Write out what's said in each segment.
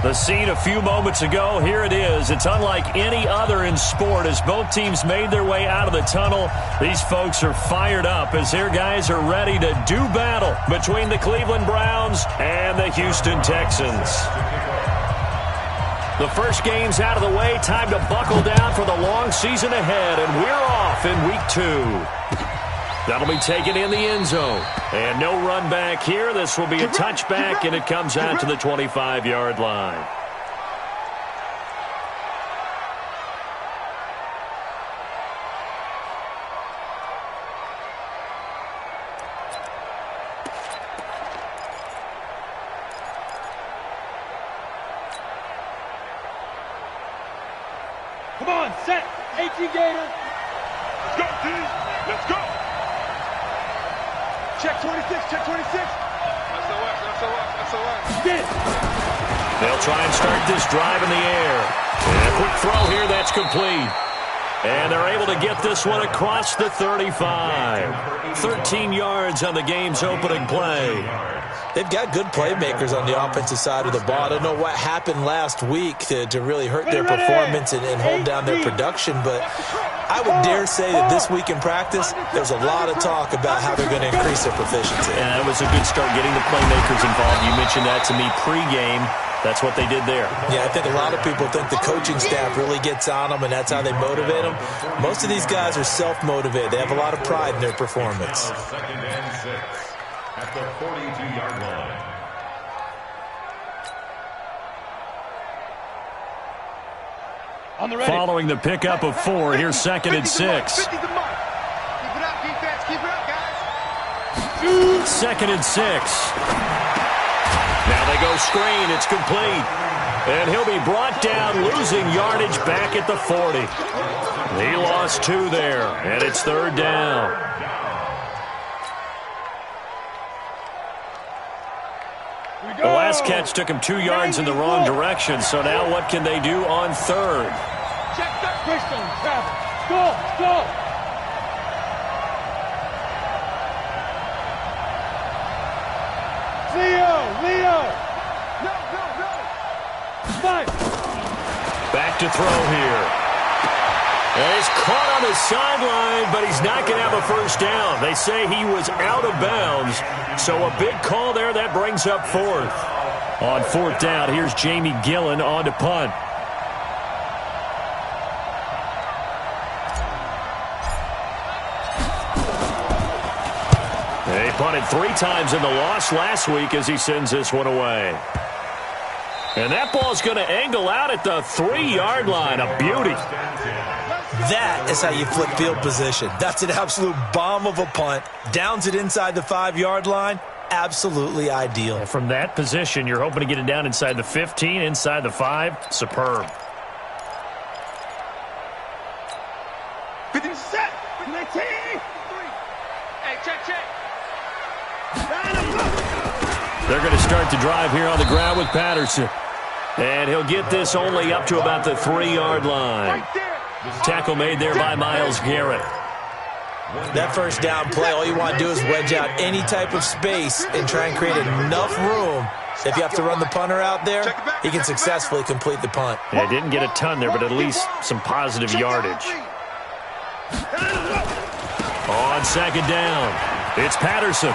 The scene a few moments ago, here it is. It's unlike any other in sport as both teams made their way out of the tunnel. These folks are fired up as their guys are ready to do battle between the Cleveland Browns and the Houston Texans. The first game's out of the way. Time to buckle down for the long season ahead, and we're off in week 2. That'll be taken in the end zone. And no run back here. This will be a touchback, and it comes out to the 25-yard line. Come on, set. 18 Gator. Let's go, D. Let's go. Check 26, check 26. SOS. Get it. They'll try and start this drive in the air. And a quick throw here, that's complete. And they're able to get this one across the 35. 13 yards on the game's opening play. They've got good playmakers on the offensive side of the ball. I don't know what happened last week to really hurt their performance and hold down their production, but I would dare say that this week in practice, there's a lot of talk about how they're going to increase their proficiency. And that was a good start getting the playmakers involved. You mentioned that to me pregame. That's what they did there. Yeah, I think a lot of people think the coaching staff really gets on them, and that's how they motivate them. Most of these guys are self-motivated. They have a lot of pride in their performance. Second and 6 at the 42-yard line. On the ready. Following the pickup of 4, here's second and 6. Keep it up, defense. Keep it up, guys. Second and 6. Now they go screen. It's complete. And he'll be brought down, losing yardage back at the 40. He lost 2 there, and it's third down. The last catch took him 2 yards in the wrong direction, so now what can they do on third? Check that pistol, Travis. Go. Leo. No. Five. Back to throw here. And he's caught on the sideline, but he's not going to have a first down. They say he was out of bounds, so a big call there. That brings up 4th. On 4th down, here's Jamie Gillen on to punt. They punted 3 times in the loss last week as he sends this one away. And that ball's going to angle out at the 3-yard line. A beauty. That is how you flip field position. That's an absolute bomb of a punt. Downs it inside the 5-yard line. Absolutely ideal. And from that position, you're hoping to get it down inside the 15, inside the 5. Superb. 50 set. 19. Hey, check. They're going to start the drive here on the ground with Patterson. And he'll get this only up to about the 3-yard line. Tackle made there by Myles Garrett. That first down play, all you want to do is wedge out any type of space and try and create enough room. If you have to run the punter out there, he can successfully complete the punt. Yeah, didn't get a ton there, but at least some positive yardage. On second down, it's Patterson.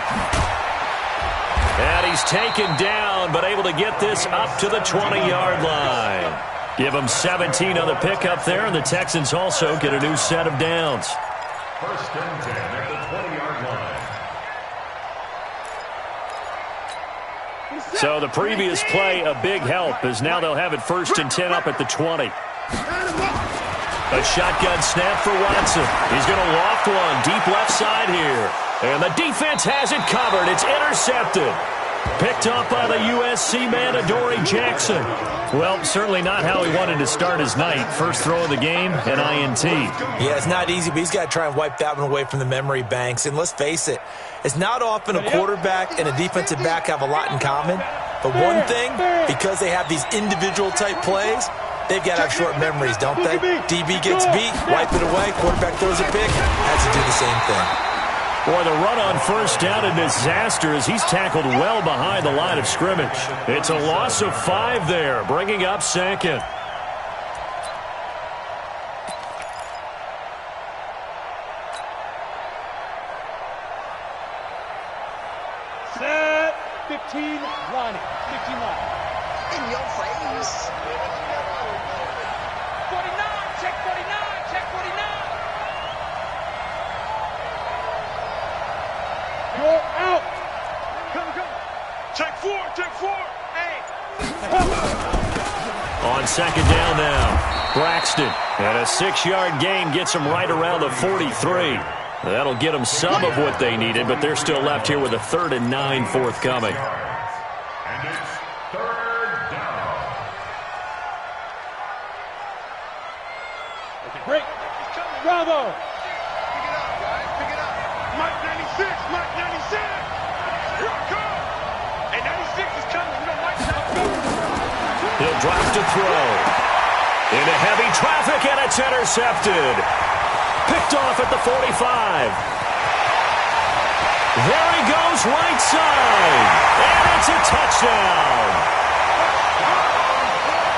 And he's taken down, but able to get this up to the 20-yard line. Give him 17 on the pickup there, and the Texans also get a new set of downs. First and 10 at the 20-yard line. So the previous play, a big help, as now they'll have it first and 10 up at the 20. A shotgun snap for Watson. He's going to loft one deep left side here. And the defense has it covered. It's intercepted. Picked up by the USC man, Adoree Jackson. Well, certainly not how he wanted to start his night. First throw of the game, an INT. Yeah, it's not easy, but he's got to try and wipe that one away from the memory banks. And let's face it, it's not often a quarterback and a defensive back have a lot in common. But one thing, because they have these individual type plays, they've got to have short memories, don't they? DB gets beat, wipe it away, quarterback throws a pick, has to do the same thing. Boy, the run on first down, a disaster as he's tackled well behind the line of scrimmage. It's a loss of 5 there, bringing up second. Set 15 line. 15 line. In your face. 49, check 49, check 49. You're out. Come. Check 4, check 4. Hey. On second down now, Braxton. And a 6-yard gain gets him right around the 43. That'll get them some of what they needed, but they're still left here with a 3rd and 9 forthcoming. And it's 3rd down. Break. Bravo. Pick it up, guys. Pick it up. Mike 96. Mike 96. Here I come. Hey, 96 is coming. You know Mike's coming. He'll drop to throw. Into heavy traffic, and it's intercepted. Picked off at the 45. There he goes, right side. And it's a touchdown.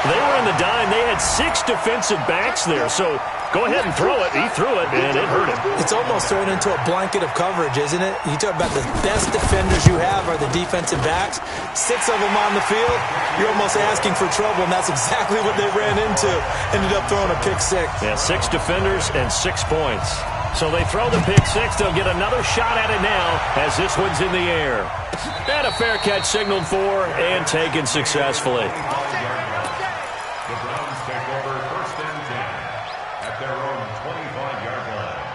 They were in the dime. They had 6 defensive backs there, so go ahead and throw it. He threw it, and it hurt him. It's almost thrown into a blanket of coverage, isn't it? You talk about the best defenders you have are the defensive backs. 6 of them on the field. You're almost asking for trouble, and that's exactly what they ran into. Ended up throwing a pick 6. Yeah, 6 defenders and 6 points. So they throw the pick 6. They'll get another shot at it now as this one's in the air. And a fair catch signaled for and taken successfully. The Browns take over 1st and 10 at their own 25-yard line.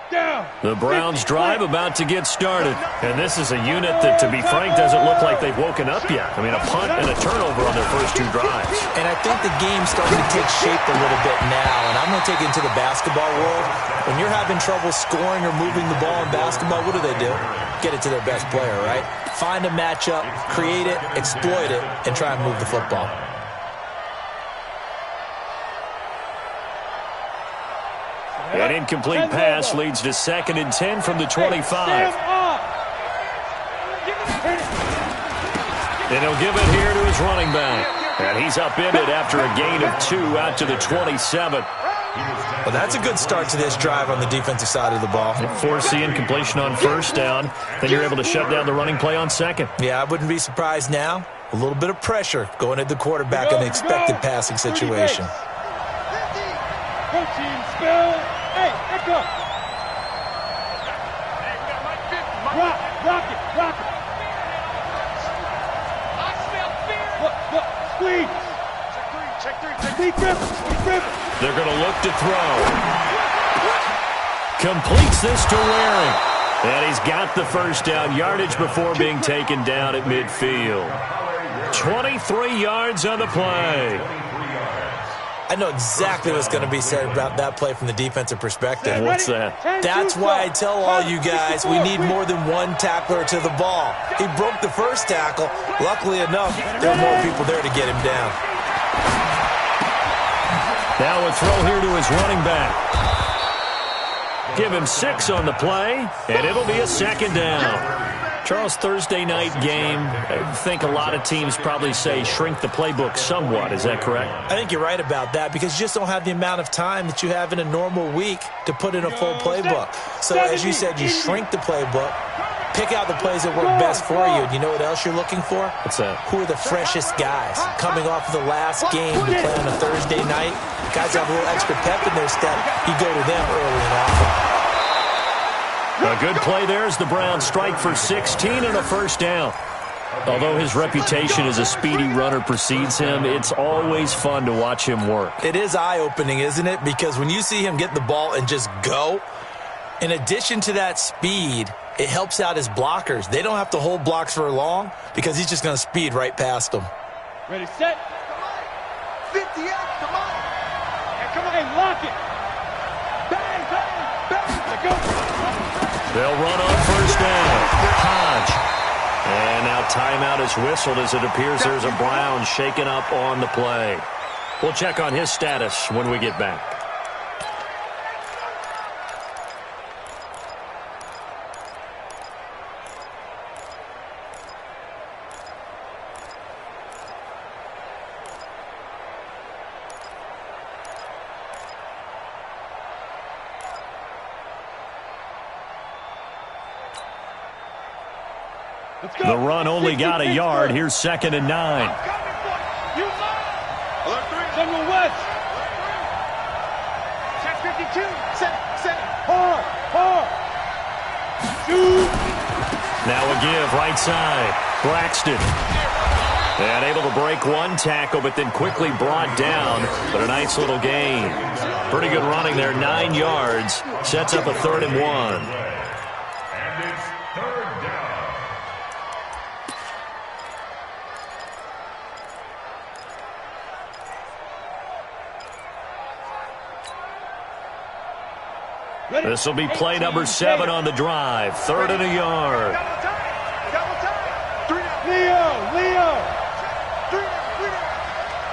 Down. The Browns drive about to get started. And this is a unit that, to be frank, doesn't look like they've woken up yet. I mean, a punt and a turnover on their first 2 drives. And I think the game's starting to take shape a little bit now. And I'm going to take it into the basketball world. When you're having trouble scoring or moving the ball in basketball, what do? Get it to their best player, right? Find a matchup, create it, exploit it, and try and move the football. An incomplete pass leads to 2nd and 10 from the 25. And he'll give it here to his running back. And he's upended after a gain of 2 out to the 27. Well, that's a good start to this drive on the defensive side of the ball. Force the incompletion on first down. Then you're able to shut down the running play on second. Yeah, I wouldn't be surprised now. A little bit of pressure going at the quarterback in the expected passing situation. Coaching spell. Hey, let's go. Rock it. Look, squeeze. Check 3. They're going to look to throw. Completes this to Waring. And he's got the first down, yardage before being taken down at midfield. 23 yards on the play. I know exactly what's going to be said about that play from the defensive perspective. What's that? That's why I tell all you guys we need more than one tackler to the ball. He broke the first tackle. Luckily enough, there are more people there to get him down. Now a throw here to his running back. Give him 6 on the play, and it'll be a 2nd down. Charles, Thursday night game, I think a lot of teams probably say shrink the playbook somewhat. Is that correct? I think you're right about that because you just don't have the amount of time that you have in a normal week to put in a full playbook. So as you said, you shrink the playbook, pick out the plays that work best for you. And you know what else you're looking for? What's that? Who are the freshest guys coming off of the last game to play on a Thursday night? Guys have a little extra pep in their step. You go to them early and often. A good play there as the Browns strike for 16 and a first down. Although his reputation as a speedy runner precedes him, it's always fun to watch him work. It is eye-opening, isn't it? Because when you see him get the ball and just go, in addition to that speed, it helps out his blockers. They don't have to hold blocks for long because he's just going to speed right past them. Ready, set. 58, come on. And come on, hey, lock it. Bang, let go. They'll run on first down. Hodge. And now timeout is whistled as it appears there's a Brown shaken up on the play. We'll check on his status when we get back. The run only got a yard. Here's 2nd and 9. Samuel West. Check 52. Set. Hard. Shoot. Now a give right side. Braxton. And able to break one tackle, but then quickly brought down. But a nice little gain. Pretty good running there. 9 yards. Sets up a 3rd and 1. And it's 3rd down. This will be play number 7 on the drive. 3rd and a yard. Leo.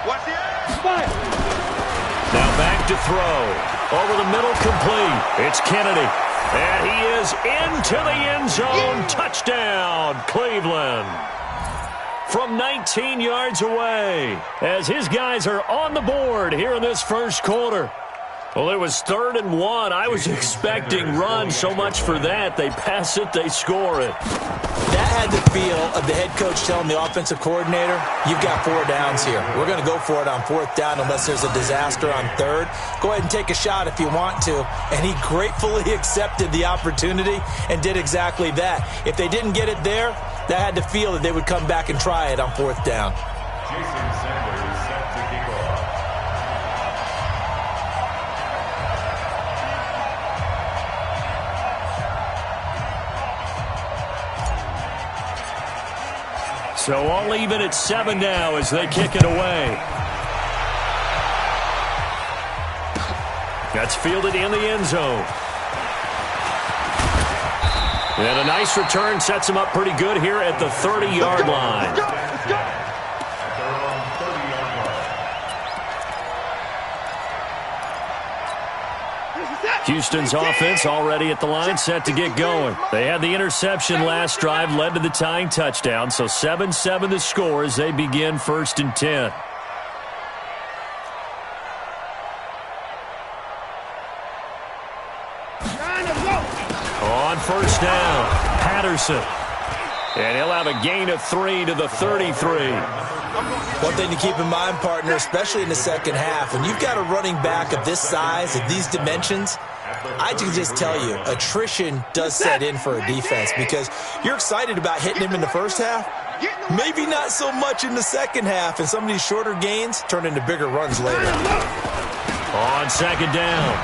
Watch the edge. Now back to throw. Over the middle, complete. It's Kennedy. And he is into the end zone. Touchdown, Cleveland. From 19 yards away. As his guys are on the board here in this first quarter. Well, it was 3rd and 1. I was expecting run. So much for that. They pass it, they score it. That had the feel of the head coach telling the offensive coordinator, you've got 4 downs here. We're going to go for it on 4th down unless there's a disaster on 3rd. Go ahead and take a shot if you want to. And he gratefully accepted the opportunity and did exactly that. If they didn't get it there, that had the feel that they would come back and try it on 4th down. JSUN06's set to kick off. So all even at 7 now as they kick it away. That's fielded in the end zone. And a nice return sets him up pretty good here at the 30-yard line. Let's go. At their own 30-yard line. Houston's offense already at the line, set to get going. They had the interception last drive, led to the tying touchdown. So 7-7 the score as they begin 1st and 10. On 1st down, Patterson. And he'll have a gain of 3 to the 33. One thing to keep in mind, partner, especially in the second half, when you've got a running back of this size, of these dimensions, I can just tell you, attrition does set in for a defense because you're excited about hitting him in the first half. Maybe not so much in the second half, and some of these shorter gains turn into bigger runs later. On 2nd down,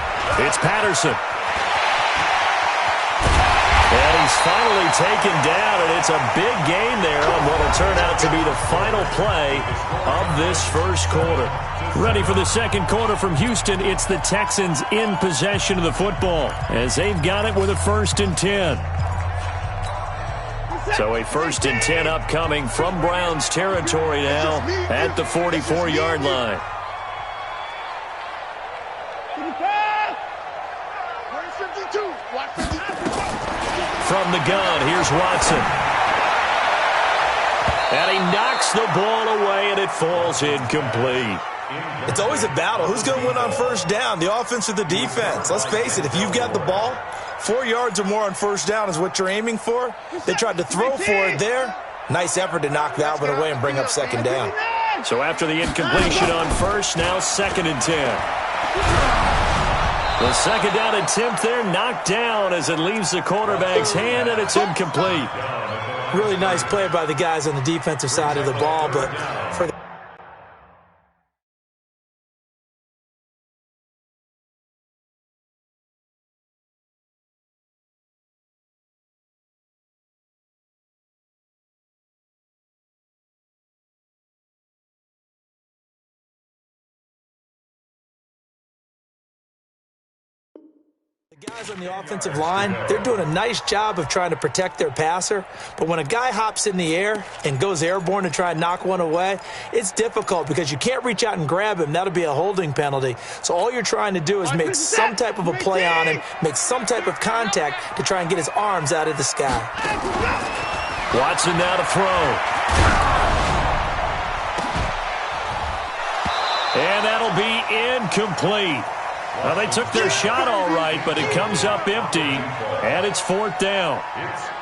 it's Patterson. And he's finally taken down, and it's a big gain there on what will turn out to be the final play of this first quarter. Ready for the second quarter from Houston, it's the Texans in possession of the football as they've got it with a 1st and 10. So a 1st and 10 upcoming from Browns territory now at the 44-yard line. From the gun, here's Watson. And he knocks the ball away, and it falls incomplete. It's always a battle. Who's going to win on 1st down, the offense or the defense? Let's face it, if you've got the ball, 4 yards or more on 1st down is what you're aiming for. They tried to throw for it there. Nice effort to knock that one away and bring up 2nd down. So after the incompletion on 1st, now 2nd and 10. The 2nd down attempt there knocked down as it leaves the quarterback's hand, and it's incomplete. Really nice play by the guys on the defensive side of the ball, but for the Guys on the offensive line, they're doing a nice job of trying to protect their passer, but when a guy hops in the air and goes airborne to try and knock one away, it's difficult because you can't reach out and grab him. That'll be a holding penalty. So all you're trying to do is make some type of a play on him, make some type of contact to try and get his arms out of the sky. Watson now to throw. And that'll be incomplete. Well, they took their shot all right, but it comes up empty, and it's 4th down.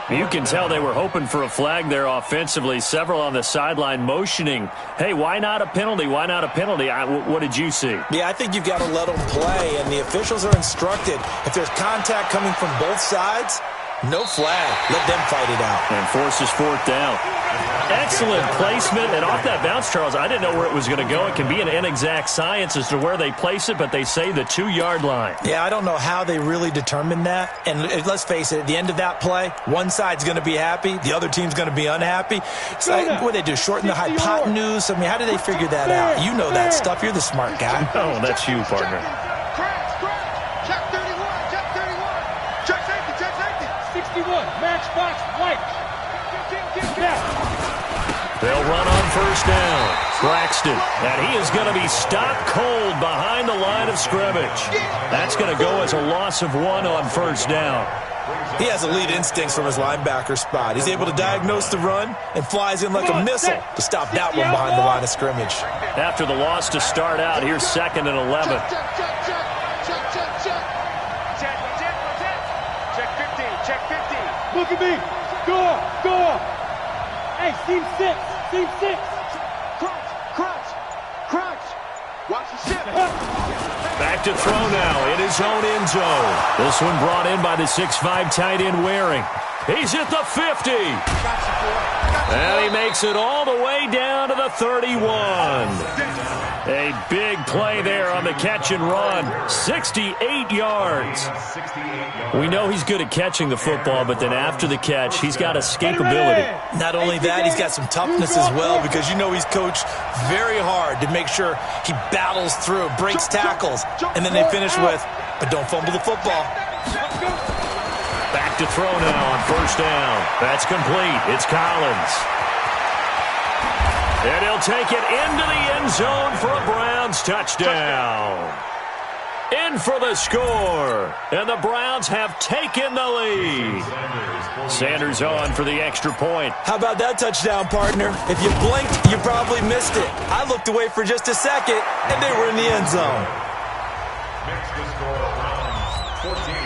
You can tell they were hoping for a flag there offensively. Several on the sideline motioning, hey, why not a penalty? Why not a penalty? What did you see? Yeah, I think you've got to let them play, and the officials are instructed. If there's contact coming from both sides, no flag. Let them fight it out. And forces 4th down. Excellent placement. And off that bounce, Charles, I didn't know where it was going to go. It can be an inexact science as to where they place it, but they say the 2-yard line. Yeah, I don't know how they really determined that. And let's face it, at the end of that play, one side's going to be happy, the other team's going to be unhappy. It's like, what do they do, shorten the hypotenuse? I mean, how do they figure that out? You know that stuff. You're the smart guy. Oh, that's you, partner. Check 31, check 31. Check safety, check safety. 61, matchbox, white. They'll run on 1st down. Braxton, and he is going to be stopped cold behind the line of scrimmage. That's going to go as a loss of 1 on 1st down. He has elite instincts from his linebacker spot. He's able to diagnose the run and flies in like a missile to stop that one behind the line of scrimmage. After the loss to start out, here's 2nd and 11. Check 15. Look at me. Go up. Hey, seam 6. Crunch. Watch the ship. Back to throw now in his own end zone. This one brought in by the 6'5" tight end Waring. He's at the 50. And he makes it all the way down to the 31. A big play there on the catch and run. 68 yards. We know he's good at catching the football, but then after the catch, he's got escapability. Not only that, he's got some toughness as well because you know he's coached very hard to make sure he battles through, breaks tackles, and then they finish with, but don't fumble the football. Back to throw now on 1st down. That's complete. It's Collins. And he'll take it into the end zone for a Browns touchdown. In for the score. And the Browns have taken the lead. Sanders on for the extra point. How about that touchdown, partner? If you blinked, you probably missed it. I looked away for just a second, and they were in the end zone. Makes the score Browns 14,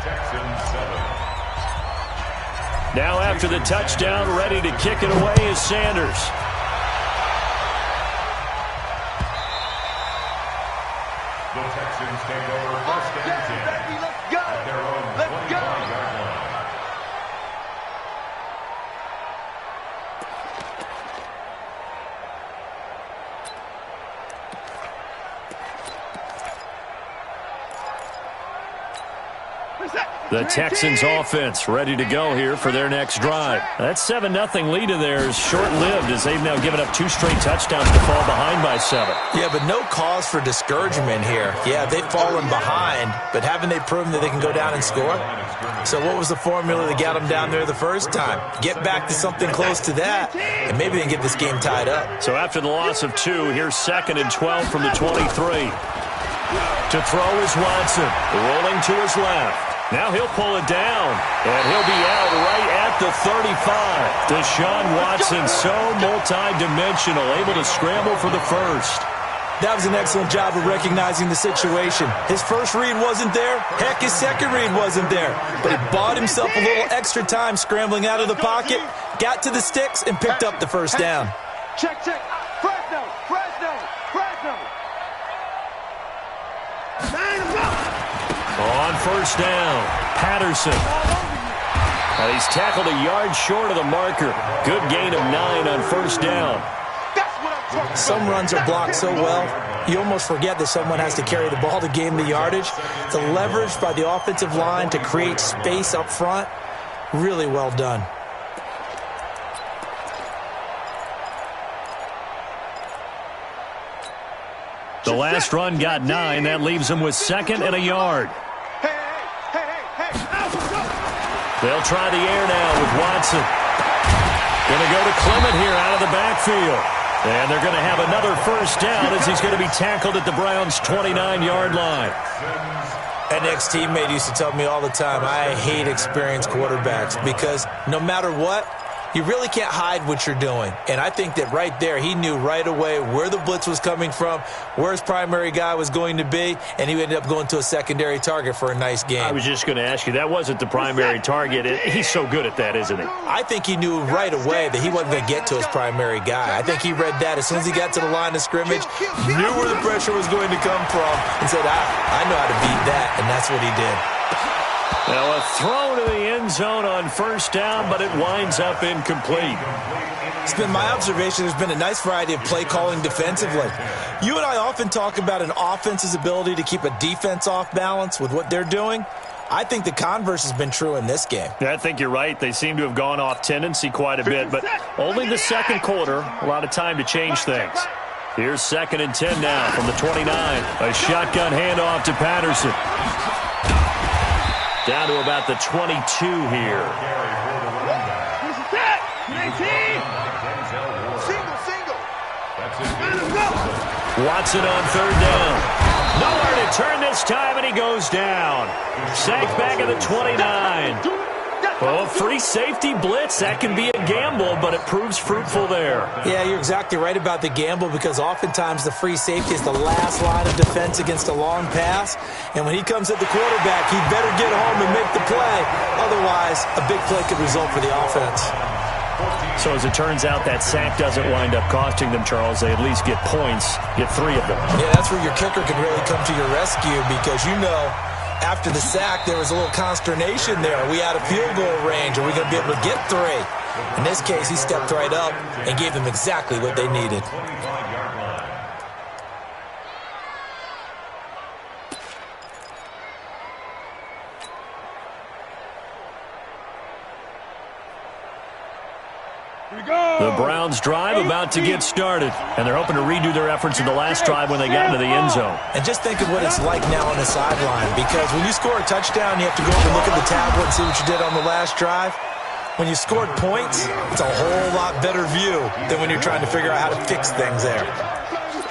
Texans 7. Now after the touchdown, ready to kick it away is Sanders. The Texans take over 1st and 10 at their own 25-yard line. The Texans offense ready to go here for their next drive. That 7-0 lead of theirs short-lived as they've now given up 2 straight touchdowns to fall behind by 7. Yeah, but no cause for discouragement here. Yeah, they've fallen behind, but haven't they proven that they can go down and score? So what was the formula that got them down there the first time? Get back to something close to that, and maybe they can get this game tied up. So after the loss of 2, here's 2nd and 12 from the 23. To throw is Watson, rolling to his left. Now he'll pull it down, and he'll be out right at the 35. Deshaun Watson, so multi-dimensional, able to scramble for the first. That was an excellent job of recognizing the situation. His first read wasn't there. Heck, his second read wasn't there. But he bought himself a little extra time scrambling out of the pocket, got to the sticks, and picked up the first down. Check. Fresno. On 1st down, Patterson. And he's tackled a yard short of the marker. Good gain of 9 on 1st down. Some runs are blocked so well, you almost forget that someone has to carry the ball to gain the yardage. The leverage by the offensive line to create space up front, really well done. The last run got 9. That leaves him with 2nd and a yard. They'll try the air now with Watson. Going to go to Clement here out of the backfield. And they're going to have another first down as he's going to be tackled at the Browns' 29-yard line. An ex-teammate used to tell me all the time, I hate experienced quarterbacks because no matter what, you really can't hide what you're doing. And I think that right there, he knew right away where the blitz was coming from, where his primary guy was going to be, and he ended up going to a secondary target for a nice game. I was just going to ask you, that wasn't the primary target. He's so good at that, isn't he? I think he knew right away that he wasn't going to get to his primary guy. I think he read that as soon as he got to the line of scrimmage, knew where the pressure was going to come from, and said, I know how to beat that, and that's what he did. Now a throw to the end zone on first down, but it winds up incomplete. It's been my observation there's been a nice variety of play calling defensively. You and I often talk about an offense's ability to keep a defense off balance with what they're doing. I think the converse has been true in this game. Yeah, I think you're right. They seem to have gone off tendency quite a bit, but only the second quarter, a lot of time to change things. Here's 2nd and 10 now from the 29. A shotgun handoff to Patterson. Down to about the 22 here. Watson on 3rd down. Nowhere to turn this time, and he goes down. Sacked back at the 29. Oh, free safety blitz. That can be a gamble, but it proves fruitful there. Yeah, you're exactly right about the gamble because oftentimes the free safety is the last line of defense against a long pass. And when he comes at the quarterback, he better get home and make the play. Otherwise, a big play could result for the offense. So as it turns out, that sack doesn't wind up costing them, Charles. They at least get points, get 3 of them. Yeah, that's where your kicker can really come to your rescue because you know after the sack, there was a little consternation there. Are we out of field goal range? Are we going to be able to get 3? In this case, he stepped right up and gave them exactly what they needed. The Browns drive about to get started, and they're hoping to redo their efforts in the last drive when they got into the end zone. And just think of what it's like now on the sideline, because when you score a touchdown, you have to go over and look at the tablet and see what you did on the last drive. When you scored points, it's a whole lot better view than when you're trying to figure out how to fix things there.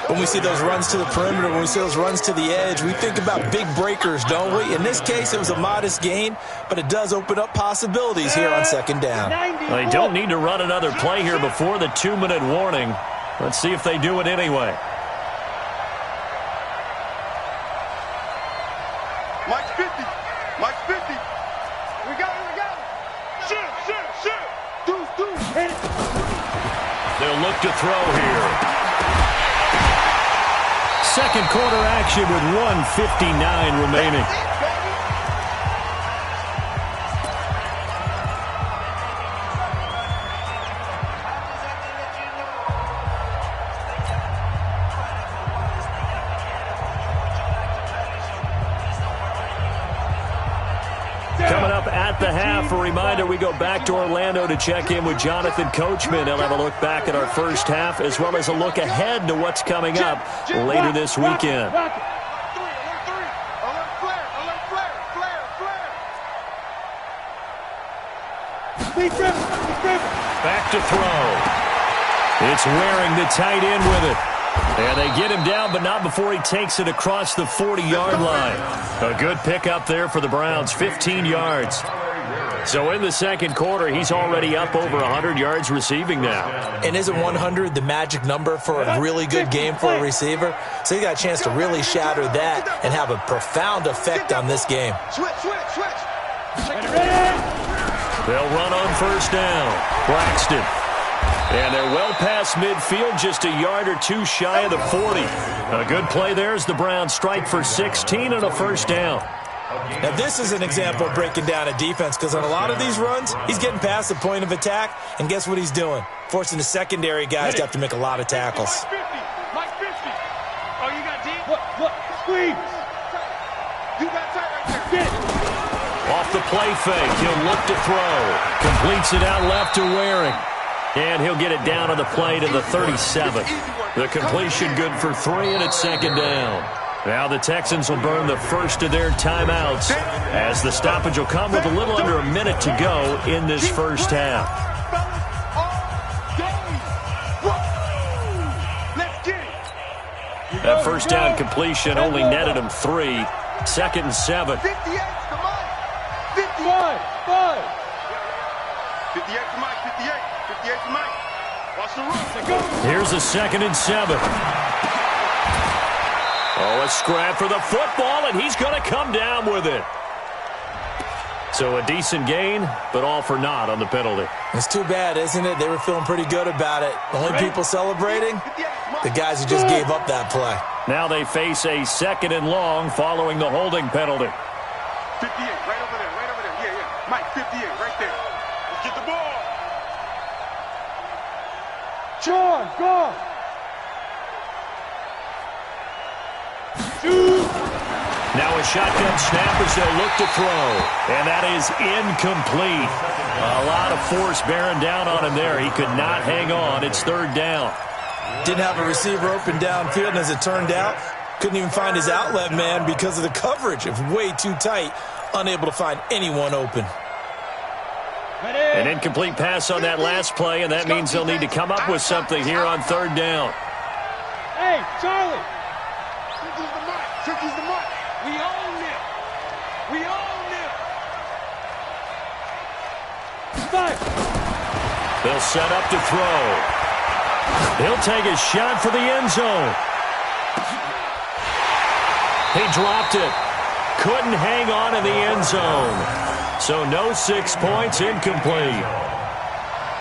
When we see those runs to the perimeter, when we see those runs to the edge, we think about big breakers, don't we? In this case, it was a modest gain, but it does open up possibilities here on 2nd down. Well, they don't need to run another play here before the 2-minute warning. Let's see if they do it anyway. Mike's 50. Mike's 50. We got it. Shoot. Deuce. Hit it. They'll look to throw here. Second quarter action with 1:59 remaining. Coming up at the half, a reminder, we go back to Orlando to check in with Jonathan Coachman. He'll have a look back at our first half as well as a look ahead to what's coming up later this weekend. Back to throw. It's Waring, the tight end, with it. And they get him down, but not before he takes it across the 40-yard line. A good pickup there for the Browns, 15 yards. So in the second quarter, he's already up over 100 yards receiving now. And isn't 100 the magic number for a really good game for a receiver? So he got a chance to really shatter that and have a profound effect on this game. Switch. They'll run on first down. Braxton. And they're well past midfield, just a yard or two shy of the 40. A good play there as the Browns strike for 16 and a first down. Now, this is an example of breaking down a defense because on a lot of these runs, he's getting past the point of attack, and guess what he's doing? Forcing the secondary guys to have to make a lot of tackles. Mike 50. Oh, you got deep? Look. Squeeze. You got tight right there. Off the play fake, he'll look to throw. Completes it out left to Waring. And he'll get it down on the play to the 37. The completion good for 3, and it's second down. Now the Texans will burn the first of their timeouts as the stoppage will come with a little under a minute to go in this first half. That first down completion only netted him 3. 2nd and 7. 58 to Mike. 58 to Mike. 58 to Mike. Watch the run. Here's a 2nd and 7. Oh, a scrap for the football, and he's going to come down with it. So a decent gain, but all for naught on the penalty. It's too bad, isn't it? They were feeling pretty good about it. The only people celebrating, the guys who just gave up that play. Now they face a 2nd and long following the holding penalty. 58, right over there, right over there. Yeah. Mike, 58, right there. Let's get the ball. John, go. Now a shotgun snap as they'll look to throw. And that is incomplete. A lot of force bearing down on him there. He could not hang on. It's 3rd down. Didn't have a receiver open downfield, and as it turned out, couldn't even find his outlet man because of the coverage. It was way too tight, unable to find anyone open. An incomplete pass on that last play, and that means they'll need to come up with something here on 3rd down. Hey, Charlie. Turkey's the mark. We own it. We own it. They'll set up to throw. He'll take a shot for the end zone. He dropped it. Couldn't hang on in the end zone. So no 6 points, incomplete.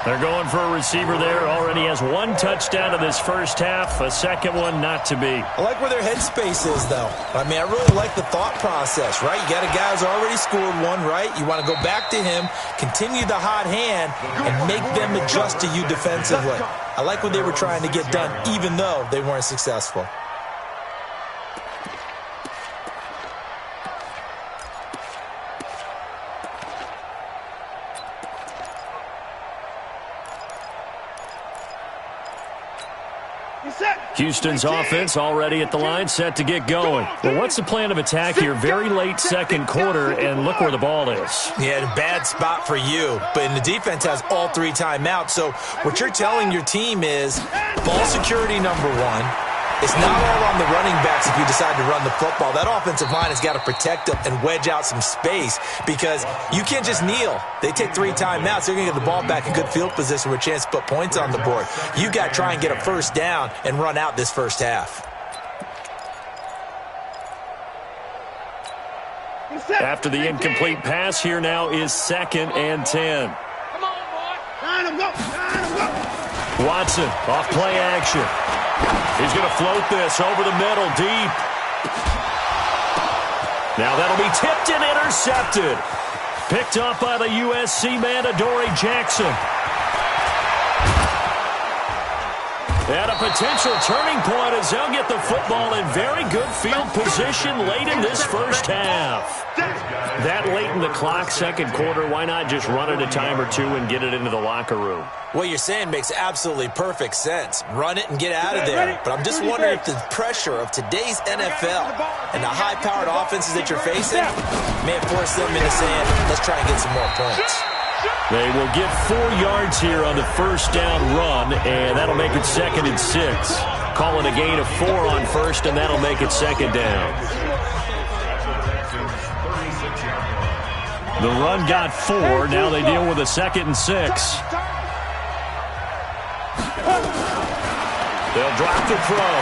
They're going for a receiver there. Already has 1 touchdown in this first half. A second one not to be. I like where their headspace is, though. I mean, I really like the thought process, right? You got a guy who's already scored 1, right? You want to go back to him, continue the hot hand, and make them adjust to you defensively. I like what they were trying to get done, even though they weren't successful. Houston's offense already at the line, set to get going. Well, what's the plan of attack here? Very late second quarter, and look where the ball is. Yeah, a bad spot for you. But the defense has all 3 timeouts. So what you're telling your team is ball security number 1. It's not all on the running backs if you decide to run the football. That offensive line has got to protect them and wedge out some space because you can't just kneel. They take 3 timeouts. They're going to get the ball back in good field position with a chance to put points on the board. You got to try and get a first down and run out this first half. After the incomplete pass, here now is 2nd and 10. Come on, boy. Line him up. Watson off play action. He's going to float this over the middle, deep. Now that'll be tipped and intercepted. Picked up by the USC man, Adoree Jackson. And a potential turning point as they'll get the football in very good field position late in this first half. That late in the clock, second quarter, why not just run it a time or 2 and get it into the locker room? What you're saying makes absolutely perfect sense. Run it and get out of there. But I'm just wondering if the pressure of today's NFL and the high-powered offenses that you're facing may have forced them into saying, let's try and get some more points. They will get 4 yards here on the first down run, and that'll make it 2nd and 6. Call it a gain of 4 on first, and that'll make it 2nd down. The run got 4. Now they deal with a 2nd and 6. They'll drop the throw.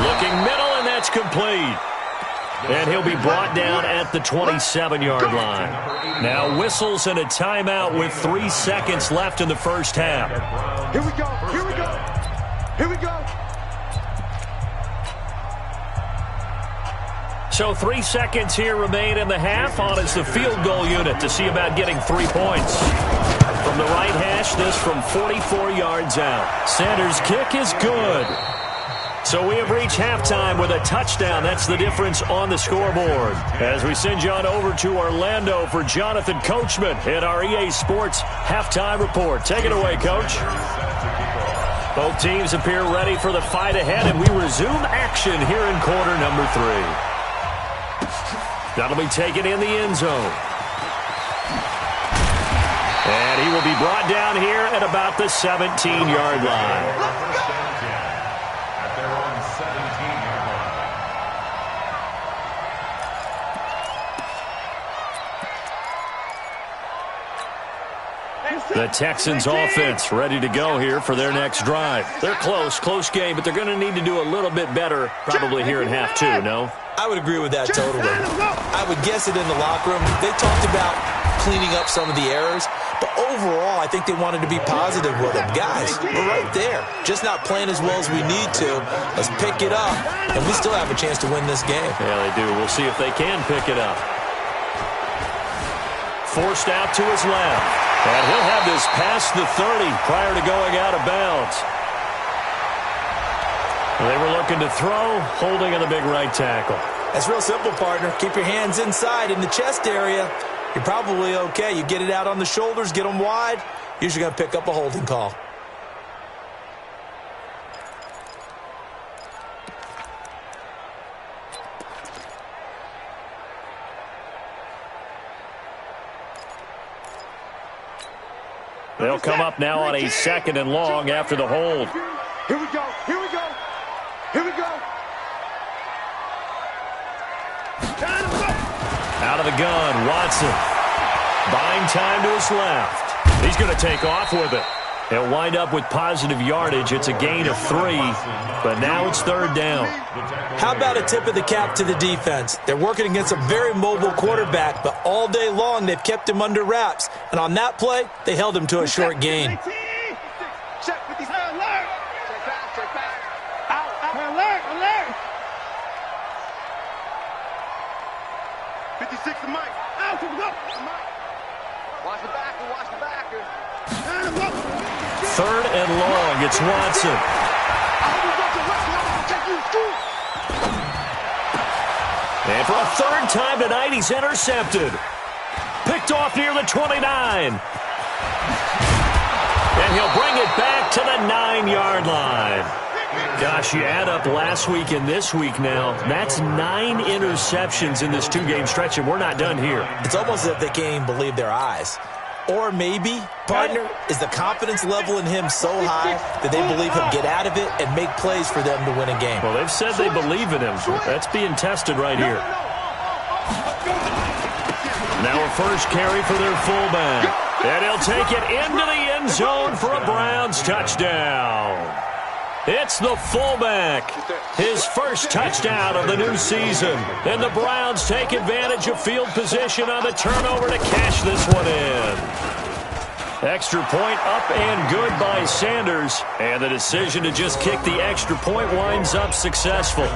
Looking middle, and that's complete. And he'll be brought down at the 27-yard line. Now whistles and a timeout with 3 seconds left in the first half. Here we go. Here we go. Here we go. So 3 seconds here remain in the half. On is the field goal unit to see about getting 3 points. From the right hash, this from 44 yards out. Sanders' kick is good. So we have reached halftime with a touchdown. That's the difference on the scoreboard. As we send you on over to Orlando for Jonathan Coachman in our EA Sports Halftime Report. Take it away, Coach. Both teams appear ready for the fight ahead, and we resume action here in quarter number 3. That'll be taken in the end zone. And he will be brought down here at about the 17-yard line. At their own 17-yard line. The Texans offense ready to go here for their next drive. They're close game, but they're going to need to do a little bit better probably here in half 2, no? I would agree with that totally. I would guess it in the locker room. They talked about cleaning up some of the errors, but overall, I think they wanted to be positive with them. Guys, we're right there. Just not playing as well as we need to. Let's pick it up, and we still have a chance to win this game. Yeah, they do. We'll see if they can pick it up. Forced out to his left. And he'll have this past the 30 prior to going out of bounds. They were looking to throw, holding on the big right tackle. That's real simple, partner. Keep your hands inside in the chest area. You're probably okay. You get it out on the shoulders, get them wide. Usually going to pick up a holding call. They'll come up now on a 2nd and long after the hold. Here we go. Here we go. Here we go. Out of the gun, Watson. Buying time to his left. He's going to take off with it. They'll wind up with positive yardage. It's a gain of 3, but now it's 3rd down. How about a tip of the cap to the defense? They're working against a very mobile quarterback, but all day long they've kept him under wraps. And on that play, they held him to a short gain. Check 57. Alert. Check back. Out. Alert. 56 to Mike. Out. Watch the backer. 3rd and long. It's Watson. And for a 3rd time tonight, he's intercepted. Picked off near the 29. And he'll bring it back to the 9-yard line. Gosh, you add up last week and this week now. That's 9 interceptions in this 2-game stretch, and we're not done here. It's almost as if they can't even believe their eyes. Or maybe, partner, is the confidence level in him so high that they believe he'll get out of it and make plays for them to win a game. Well, they've said they believe in him. That's being tested right here. Now a first carry for their fullback. And he'll take it into the end zone for a Browns touchdown. It's the fullback. His first touchdown of the new season. And the Browns take advantage of field position on the turnover to cash this one in. Extra point up and good by Sanders. And the decision to just kick the extra point winds up successful.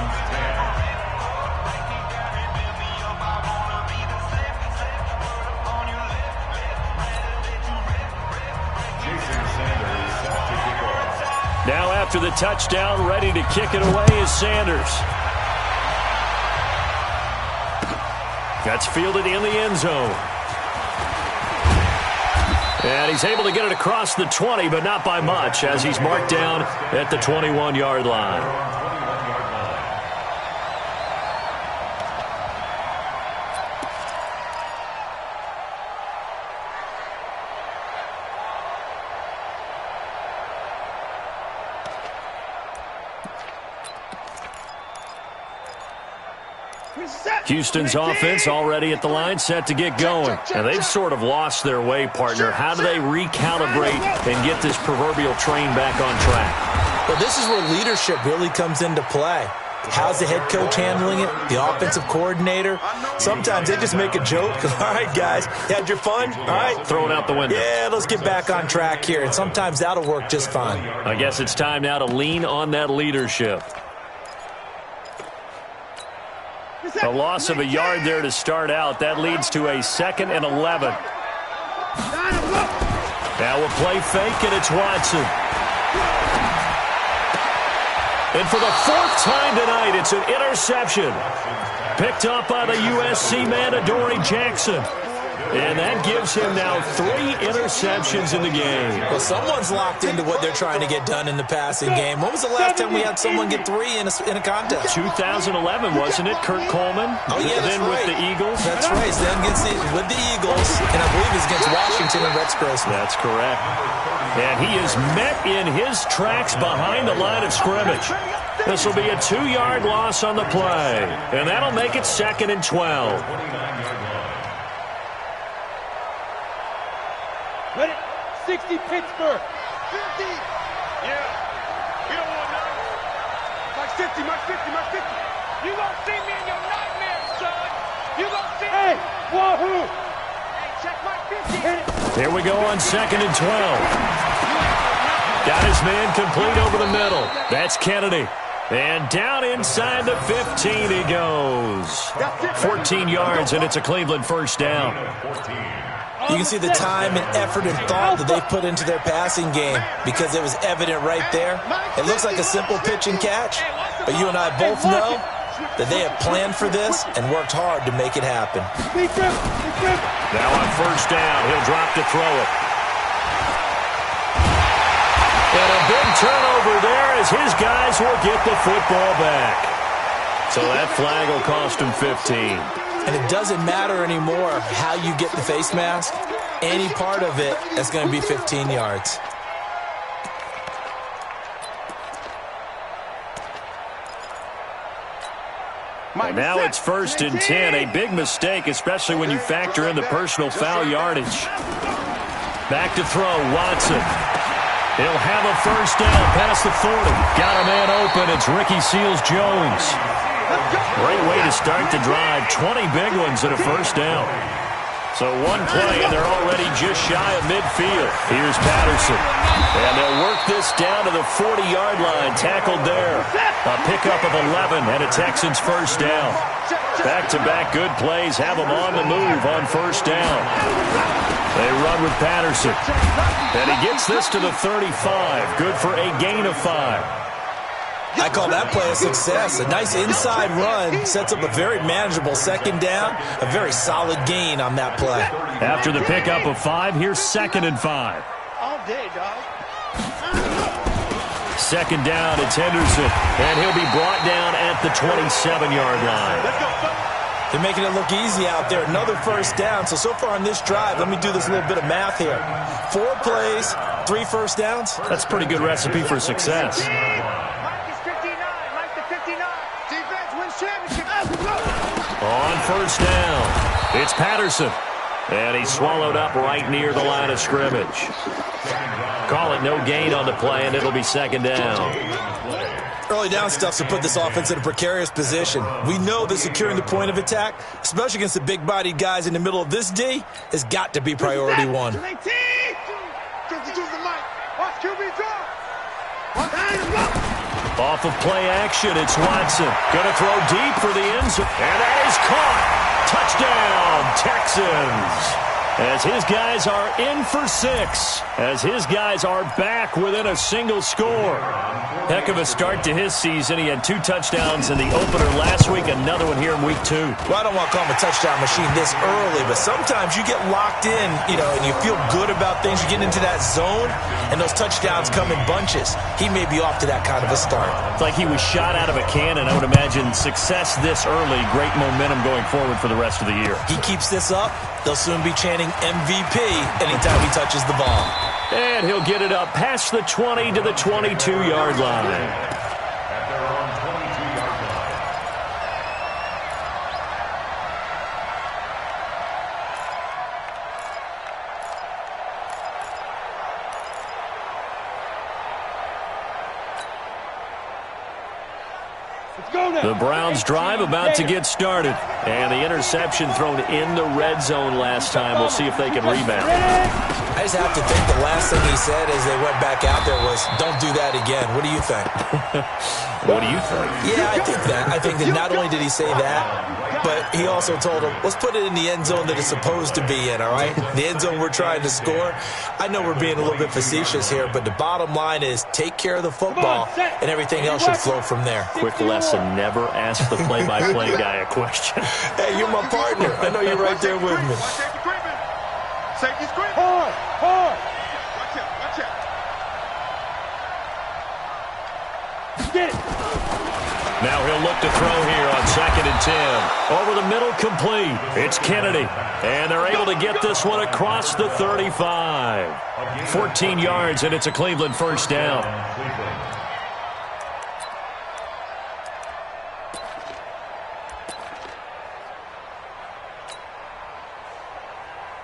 Now after the touchdown, ready to kick it away is Sanders. That's fielded in the end zone. And he's able to get it across the 20, but not by much, as he's marked down at the 21-yard line. Houston's offense already at the line, set to get going. And they've sort of lost their way, partner. How do they recalibrate and get this proverbial train back on track? Well, this is where leadership really comes into play. How's the head coach handling it? The offensive coordinator? Sometimes they just make a joke. All right, guys, you had your fun? All right. Throw it out the window. Yeah, let's get back on track here. And sometimes that'll work just fine. I guess it's time now to lean on that leadership. A loss of a yard there to start out. That leads to a 2nd and 11. Now a play fake, and it's Watson. And for the 4th time tonight, it's an interception. Picked up by the USC man, Adoree Jackson. And that gives him now 3 interceptions in the game. Well, someone's locked into what they're trying to get done in the passing game. When was the last time we had someone get 3 in a contest? 2011, wasn't it, Kurt Coleman? Oh, yeah, that's then right. with the Eagles. That's right. Then with the Eagles, and I believe it's against Washington and Rex Grossman. That's correct. And he is met in his tracks behind the line of scrimmage. This will be a 2-yard loss on the play, and that'll make it 2nd and 12. Ready? 60 Pittsburgh. 50. Yeah. We don't want none. Mark 50, Mark 50, Mark 50. You gonna see me in your nightmares, son. You gonna see me. Hey, wahoo. Hey, check Mark 50. Here we go on 2nd and 12. Got his man complete over the middle. That's Kennedy. And down inside the 15 he goes. 14 yards, and it's a Cleveland first down. You can see the time and effort and thought that they put into their passing game because it was evident right there. It looks like a simple pitch and catch, but you and I both know that they have planned for this and worked hard to make it happen. Now on first down, he'll drop to throw it. And a big turnover there as his guys will get the football back. So that flag will cost him 15. And it doesn't matter anymore how you get the face mask. Any part of it is going to be 15 yards. And now it's 1st and 10. A big mistake, especially when you factor in the personal foul yardage. Back to throw, Watson. He'll have a first down past the 40. Got a man open. It's Ricky Seals-Jones. Great way to start the drive. 20 big ones at a first down. So one play, and they're already just shy of midfield. Here's Patterson. And they'll work this down to the 40-yard line. Tackled there. A pickup of 11 and a Texans first down. Back-to-back good plays have them on the move on first down. They run with Patterson. And he gets this to the 35. Good for a gain of 5. I call that play a success. A nice inside run sets up a very manageable second down. A very solid gain on that play. After the pickup of 5, here's 2nd and 5. All day, dog. 2nd down, it's Henderson. And he'll be brought down at the 27-yard line. They're making it look easy out there. Another first down. So far on this drive, let me do this little bit of math here. 4 plays, 3 first downs. That's a pretty good recipe for success. On first down, it's Patterson. And he's swallowed up right near the line of scrimmage. Call it no gain on the play, and it'll be 2nd down. Early down stuff to put this offense in a precarious position. We know that securing the point of attack, especially against the big-bodied guys in the middle of this D, has got to be priority 1. Off of play action, it's Watson. Going to throw deep for the end zone. And that is caught. Touchdown, Texans. As his guys are in for 6. As his guys are back within a single score. Heck of a start to his season. He had 2 touchdowns in the opener last week. Another one here in week 2. Well, I don't want to call him a touchdown machine this early, but sometimes you get locked in, and you feel good about things. You get into that zone, and those touchdowns come in bunches. He may be off to that kind of a start. It's like he was shot out of a cannon. I would imagine success this early, great momentum going forward for the rest of the year. He keeps this up, they'll soon be chanting MVP anytime he touches the ball. And he'll get it up past the 20 to the 22-yard line. At their own 22-yard line. The Browns drive about to get started. And the interception thrown in the red zone last time. We'll see if they can rebound. I just have to think the last thing he said as they went back out there was, don't do that again. What do you think? What do you think? Yeah, I think that. I think that not only did he say that, but he also told him, let's put it in the end zone that it's supposed to be in, all right? The end zone we're trying to score. I know we're being a little bit facetious here, but the bottom line is take care of the football, and everything else should flow from there. Quick lesson, never ask the play-by-play guy a question. Hey, you're my partner. I know you're right there with me. Safety screen. Hard. Watch out. Get it. Now he'll look to throw here on 2nd and 10. Over the middle, complete. It's Kennedy. And they're able to get this one across the 35. 14 yards, and it's a Cleveland first down.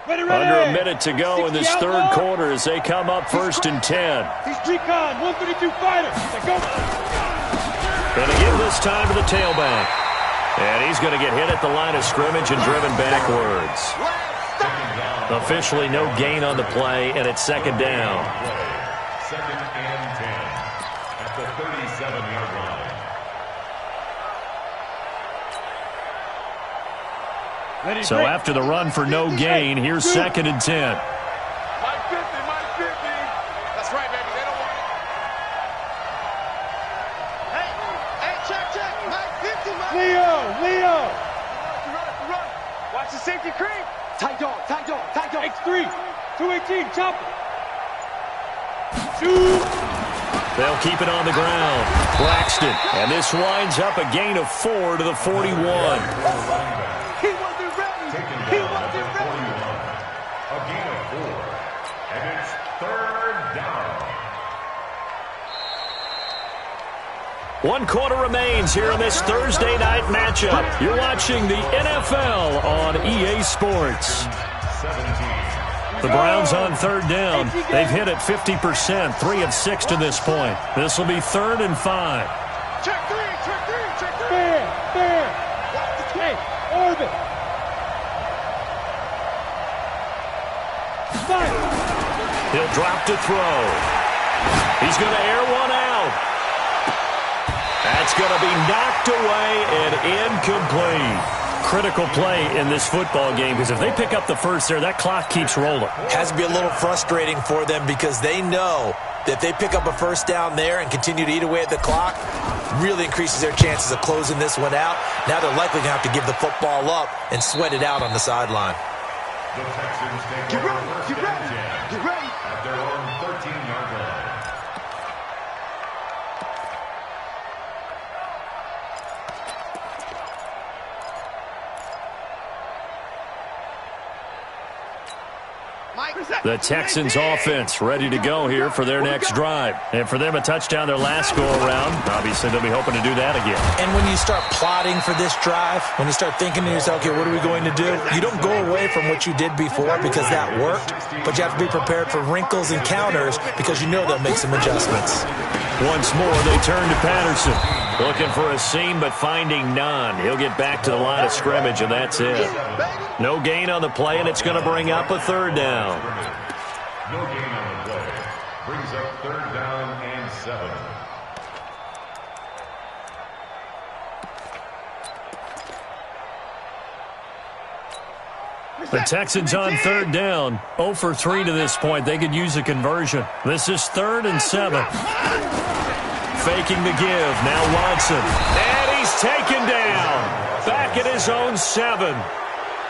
Under a minute to go in this third quarter as they come up 1st and 10. He's recon, 132 fighter. Go. Going to give this time to the tailback. And he's going to get hit at the line of scrimmage and driven backwards. Officially no gain on the play, and it's 2nd down. 2nd and 10 at the 37-yard line. So after the run for no gain, here's 2nd and 10. Mike 50. That's right, baby. They don't want it. Hey, check. Mike 50, Mike. Leo. Run. Watch the safety creep. Tight dog. X3. 218. Chopper. Shoot. They'll keep it on the ground. Braxton. And this winds up a gain of 4 to the 41. Taken down at the 41. A gain of 4. And it's 3rd down. 1 quarter remains here in this Thursday night matchup. You're watching the NFL on EA Sports. 17. The Browns on 3rd down. They've hit it 50%, 3 of 6 to this point. This will be 3rd and 5. Check three. Fair. Hey, orbit. He'll drop to throw. He's going to air one out. That's going to be knocked away and incomplete. Critical play in this football game because if they pick up the first there, that clock keeps rolling. Has to be a little frustrating for them because they know that if they pick up a first down there and continue to eat away at the clock, really increases their chances of closing this one out. Now they're likely going to have to give the football up and sweat it out on the sideline. The Texans take over 1st and 10 at their own 13-yard line. The Texans offense ready to go here for their next drive. And for them, a touchdown their last go-around. Obviously, they'll be hoping to do that again. And when you start plotting for this drive, when you start thinking to yourself, okay, what are we going to do? You don't go away from what you did before because that worked, but you have to be prepared for wrinkles and counters because you know they'll make some adjustments. Once more, they turn to Patterson. Looking for a seam, but finding none. He'll get back to the line of scrimmage, and that's it. No gain on the play, and it's going to bring up a 3rd down. No gain on the play. Brings up 3rd down and 7. The Texans on 3rd down. 0 for 3 to this point. They could use a conversion. This is 3rd and 7. Faking the give. Now Watson. And he's taken down. Back at his own 7.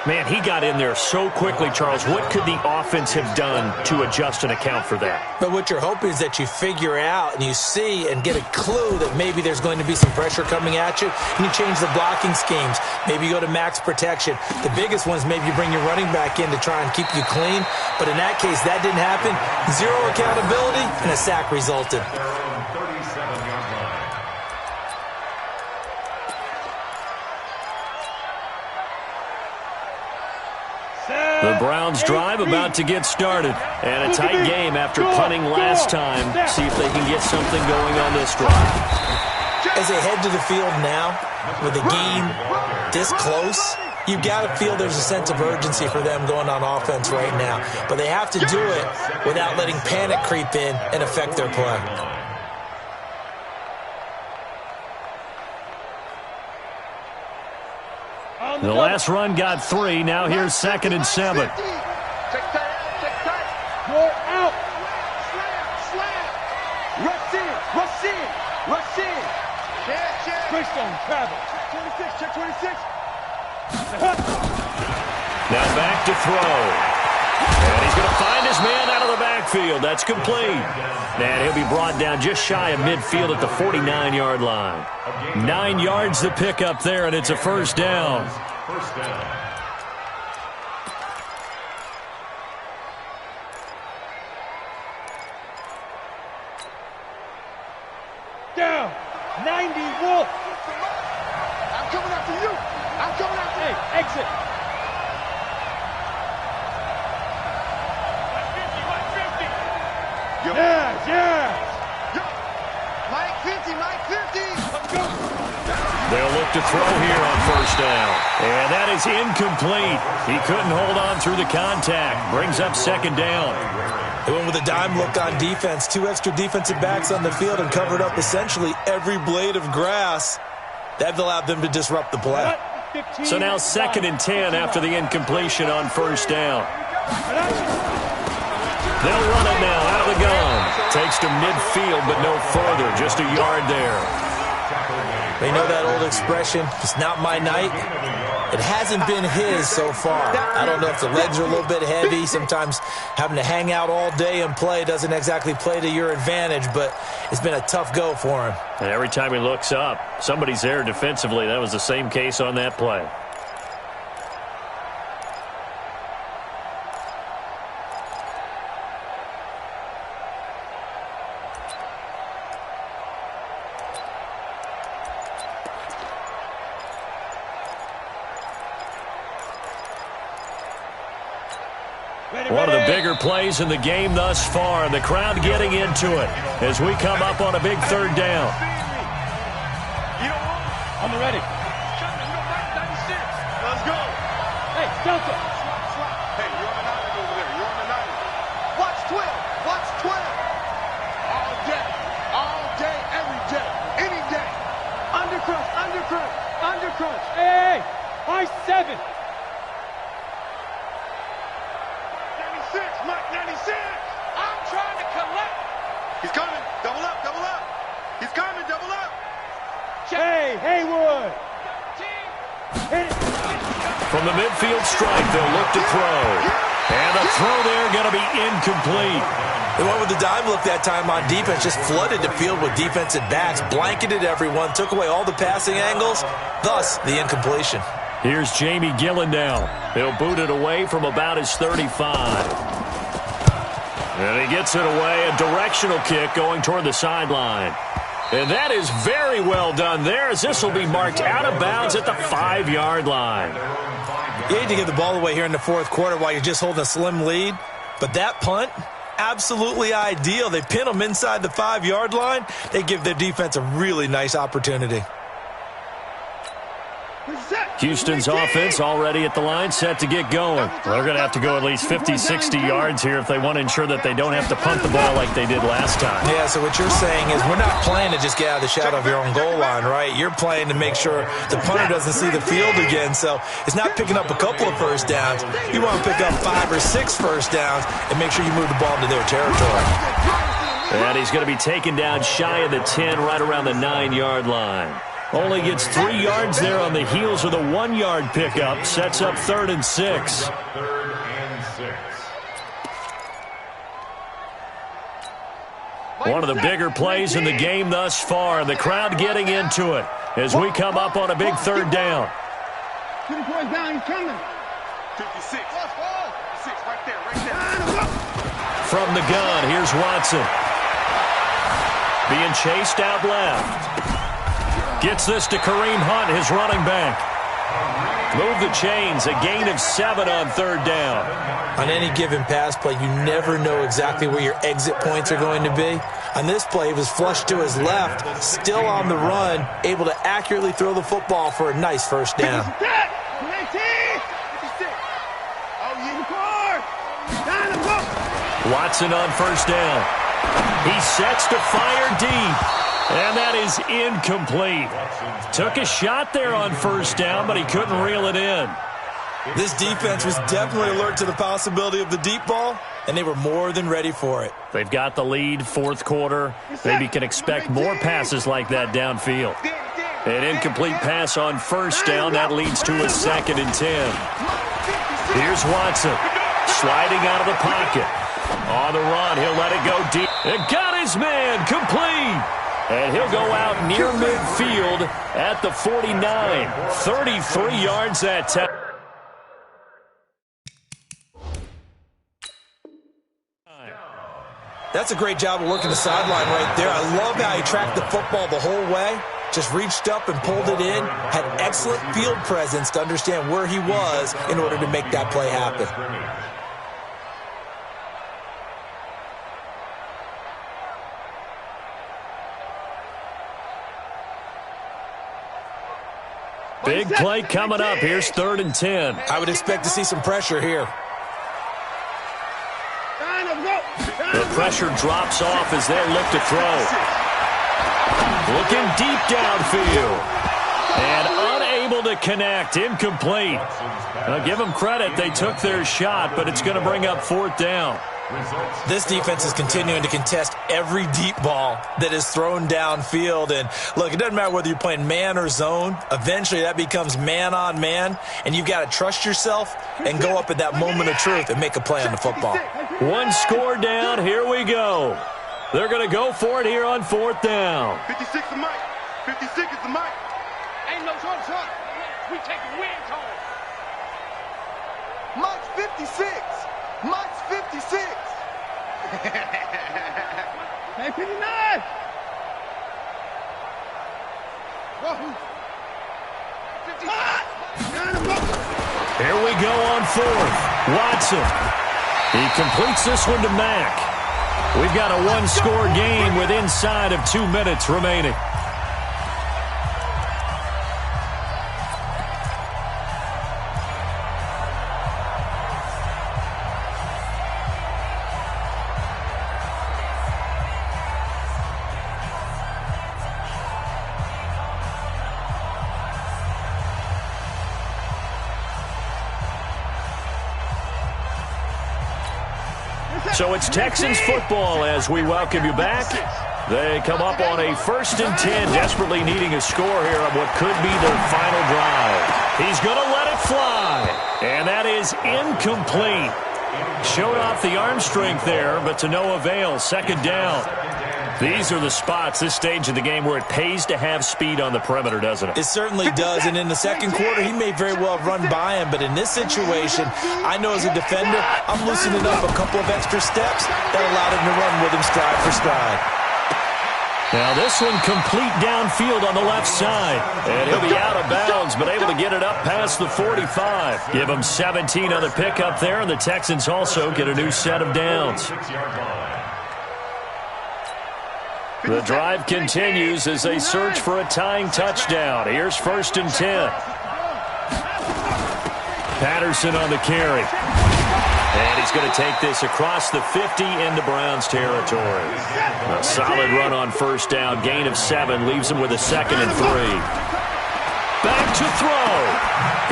Man, he got in there so quickly, Charles. What could the offense have done to adjust and account for that? But what you're hoping is that you figure out and you see and get a clue that maybe there's going to be some pressure coming at you, and you change the blocking schemes. Maybe you go to max protection. The biggest one is maybe you bring your running back in to try and keep you clean. But in that case, that didn't happen. 0 accountability, and a sack resulted. Their own 37-yard line. The Browns drive about to get started. And a tight game after punting last time. See if they can get something going on this drive. As they head to the field now, with the game this close, you've got to feel there's a sense of urgency for them going on offense right now. But they have to do it without letting panic creep in and affect their play. The last run got 3. Now here's 2nd and 7. You're out. Slam. Rush in. Greystone, travel. Check 26. Now back to throw. And he's going to find his man out of the backfield. That's complete. And he'll be brought down just shy of midfield at the 49-yard line. 9 yards to pick up there, and it's a first down. First down. Down. 90, Wolf. I'm coming after you. I'm coming after you. Hey, exit. Yo. Yeah. Yo. Mike 50, Mike 50. Let's go. They'll look to throw here on first down. And that is incomplete. He couldn't hold on through the contact. Brings up second down. They went with a dime look on defense. 2 extra defensive backs on the field and covered up essentially every blade of grass. That allowed them to disrupt the play. So now 2nd and 10 after the incompletion on first down. They'll run it now out of the gun. Takes to midfield, but no further. Just a yard there. They know that old expression, it's not my night. It hasn't been his so far. I don't know if the legs are a little bit heavy. Sometimes having to hang out all day and play doesn't exactly play to your advantage, but it's been a tough go for him. And every time he looks up, somebody's there defensively. That was the same case on that play. One of the bigger plays in the game thus far, and the crowd getting into it as we come up on a big third down. On the ready. Let's go. Hey, Delta. Hey, you're on the 90 over there. You're on the 90. Watch 12. Watch 12. All day. All day, every day. Any day. Undercrunch, undercrunch, undercrunch. Hey, high 7. 96, Mike, 96. I'm trying to collect. He's coming. Double up, double up. He's coming, double up. Hey, Haywood. Hit it. From the midfield stripe, they'll look to throw. And the throw there going to be incomplete. They went with the dime look that time on defense, just flooded the field with defensive backs, blanketed everyone, took away all the passing angles, thus the incompletion. Here's Jamie Gillen now. He'll boot it away from about his 35. And he gets it away, a directional kick going toward the sideline. And that is very well done there, as this will be marked out of bounds at the 5-yard line. You hate to give the ball away here in the fourth quarter while you're just holding a slim lead, but that punt, absolutely ideal. They pin them inside the 5-yard line. They give their defense a really nice opportunity. Houston's offense already at the line, set to get going. They're going to have to go at least 50, 60 yards here if they want to ensure that they don't have to punt the ball like they did last time. Yeah, so what you're saying is we're not playing to just get out of the shadow of your own goal line, right? You're playing to make sure the punter doesn't see the field again. So it's not picking up a couple of first downs. You want to pick up 5 or 6 first downs and make sure you move the ball into their territory. And he's going to be taken down shy of the 10, right around the 9-yard line. Only gets 3 yards there on the heels of the 1-yard pickup. Sets up 3rd and 6. 3rd and 6. One of the bigger plays in the game thus far. The crowd getting into it as we come up on a big 3rd down. 2 points down, he's coming. 56. 6 right there. From the gun, here's Watson. Being chased out left. Gets this to Kareem Hunt, his running back. Move the chains, a gain of 7 on 3rd down. On any given pass play, you never know exactly where your exit points are going to be. On this play, he was flushed to his left, still on the run, able to accurately throw the football for a nice first down. Watson on first down. He sets to fire deep. And that is incomplete. Took a shot there on first down, but he couldn't reel it in. This defense was definitely alert to the possibility of the deep ball, and they were more than ready for it. They've got the lead, fourth quarter. Maybe can expect more passes like that downfield. An incomplete pass on first down. That leads to a 2nd and 10. Here's Watson. Sliding out of the pocket. On the run, he'll let it go deep. And got his man complete. And he'll go out near midfield at the 49. 33 yards that time. That's a great job of working the sideline right there. I love how he tracked the football the whole way. Just reached up and pulled it in. Had excellent field presence to understand where he was in order to make that play happen. Big play coming up. Here's 3rd and 10. I would expect to see some pressure here. The pressure drops off as they look to throw. Looking deep downfield. And unable to connect. Incomplete. Now give them credit. They took their shot, but it's going to bring up 4th down. This defense is continuing to contest every deep ball that is thrown downfield. And, look, it doesn't matter whether you're playing man or zone. Eventually that becomes man-on-man, and you've got to trust yourself and go up at that moment of truth and make a play on the football. One score down. Here we go. They're going to go for it here on 4th down. 56 is Mike. 56 is the Mike. Ain't no short. We taking wins home. Mike's 56. Mike's 56. Hey, 59. Whoa. 55. Here we go on 4th. Watson. He completes this one to Mack. We've got a one-score game with inside of 2 minutes remaining. So it's Texans football as we welcome you back. They come up on a 1st and 10, desperately needing a score here on what could be their final drive. He's going to let it fly, and that is incomplete. Showed off the arm strength there, but to no avail. 2nd down. These are the spots, this stage of the game, where it pays to have speed on the perimeter, doesn't it? It certainly does, and in the 2nd quarter, he may very well run by him, but in this situation, I know as a defender, I'm loosening up a couple of extra steps that allowed him to run with him stride for stride. Now this one complete downfield on the left side, and he'll be out of bounds, but able to get it up past the 45. Give him 17 on the pickup there, and the Texans also get a new set of downs. The drive continues as they search for a tying touchdown. Here's 1st and 10. Patterson on the carry. And he's going to take this across the 50 into Browns territory. A solid run on 1st down. Gain of 7 leaves him with a 2nd and 3. Back to throw.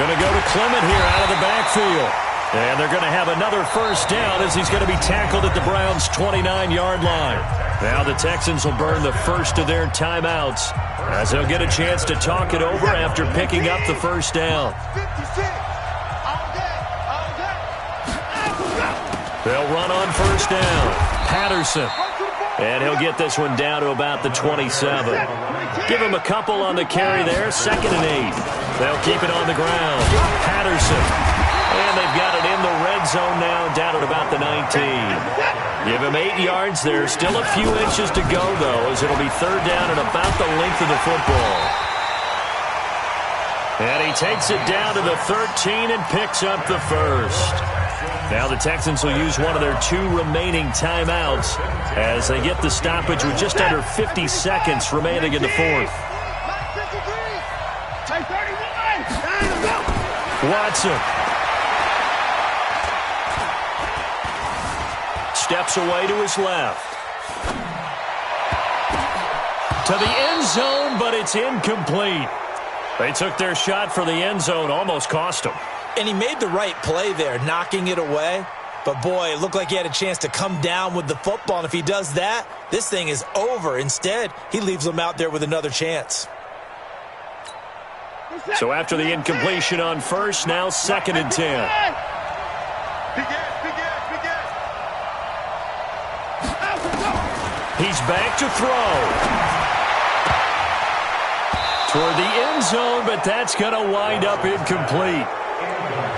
Going to go to Clement here out of the backfield. And they're going to have another 1st down as he's going to be tackled at the Browns' 29-yard line. Now the Texans will burn the first of their timeouts as they'll get a chance to talk it over after picking up the 1st down. 56. They'll run on 1st down. Patterson. And he'll get this one down to about the 27. Give him a couple on the carry there. 2nd and 8. They'll keep it on the ground. Patterson. And they've got it in the red zone now, down at about the 19. Give him 8 yards there. Still a few inches to go, though, as it'll be 3rd down at about the length of the football. And he takes it down to the 13 and picks up the 1st. Now the Texans will use one of their 2 remaining timeouts as they get the stoppage with just under 50 seconds remaining in the 4th. Watson. Steps away to his left. To the end zone, but it's incomplete. They took their shot for the end zone, almost cost him. And he made the right play there, knocking it away. But, boy, it looked like he had a chance to come down with the football. And if he does that, this thing is over. Instead, he leaves them out there with another chance. So after the incompletion on 1st, now 2nd and 10. He's back to throw. Toward the end zone, but that's going to wind up incomplete.